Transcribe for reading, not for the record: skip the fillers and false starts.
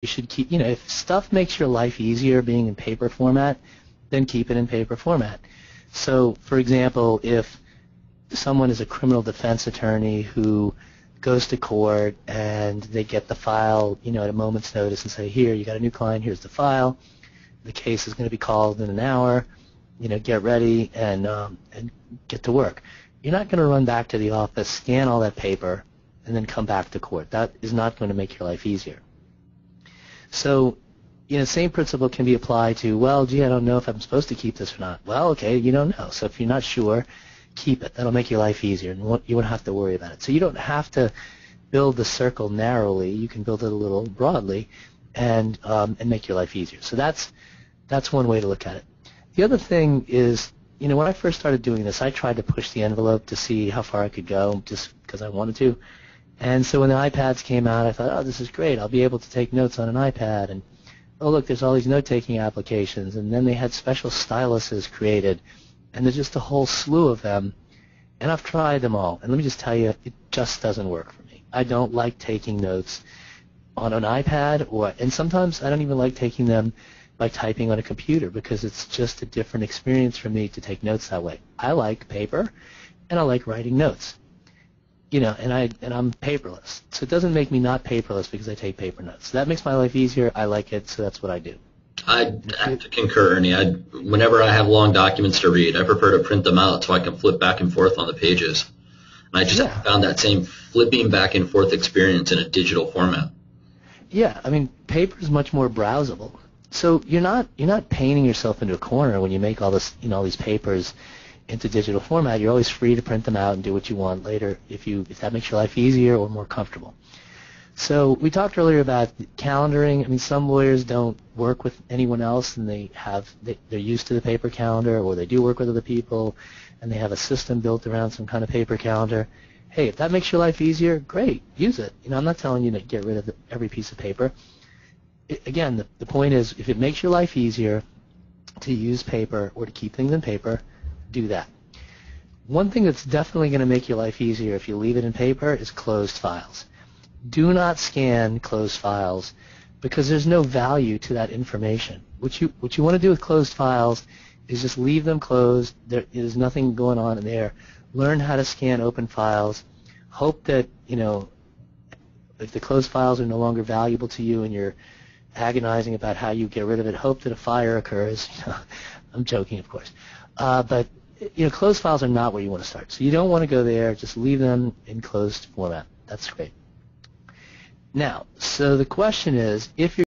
You should keep, if stuff makes your life easier being in paper format, then keep it in paper format. So, for example, if someone is a criminal defense attorney who goes to court and they get the file, at a moment's notice and say, here, you got a new client, here's the file, the case is going to be called in an hour, get ready and get to work. You're not going to run back to the office, scan all that paper, and then come back to court. That is not going to make your life easier. So, same principle can be applied to, well, gee, I don't know if I'm supposed to keep this or not. Well, okay, you don't know. So if you're not sure, keep it. That'll make your life easier, and you won't have to worry about it. So you don't have to build the circle narrowly. You can build it a little broadly and make your life easier. So that's one way to look at it. The other thing is, when I first started doing this, I tried to push the envelope to see how far I could go just because I wanted to. And so when the iPads came out, I thought, oh, this is great. I'll be able to take notes on an iPad. And, oh, look, there's all these note-taking applications. And then they had special styluses created. And there's just a whole slew of them. And I've tried them all. And let me just tell you, it just doesn't work for me. I don't like taking notes on an iPad, and sometimes I don't even like taking them by typing on a computer because it's just a different experience for me to take notes that way. I like paper, and I like writing notes. And I'm paperless. So it doesn't make me not paperless because I take paper notes. So that makes my life easier. I like it, so that's what I do. I have to concur, Ernie. Whenever I have long documents to read, I prefer to print them out so I can flip back and forth on the pages. And I just found that same flipping back and forth experience in a digital format. Yeah, paper is much more browsable. So you're not painting yourself into a corner when you make all this, all these papers into digital format. You're always free to print them out and do what you want later if that makes your life easier or more comfortable. So we talked earlier about calendaring. Some lawyers don't work with anyone else, and they're used to the paper calendar, or they do work with other people, and they have a system built around some kind of paper calendar. Hey, if that makes your life easier, great, use it. I'm not telling you to get rid of every piece of paper. Again, the point is, if it makes your life easier to use paper or to keep things in paper, do that. One thing that's definitely going to make your life easier if you leave it in paper is closed files. Do not scan closed files because there's no value to that information. What you want to do with closed files is just leave them closed. There is nothing going on in there. Learn how to scan open files. Hope that, if the closed files are no longer valuable to you and you're agonizing about how you get rid of it, hope that a fire occurs. I'm joking, of course. But closed files are not where you want to start. So you don't want to go there. Just leave them in closed format. That's great. Now, so the question is, if you're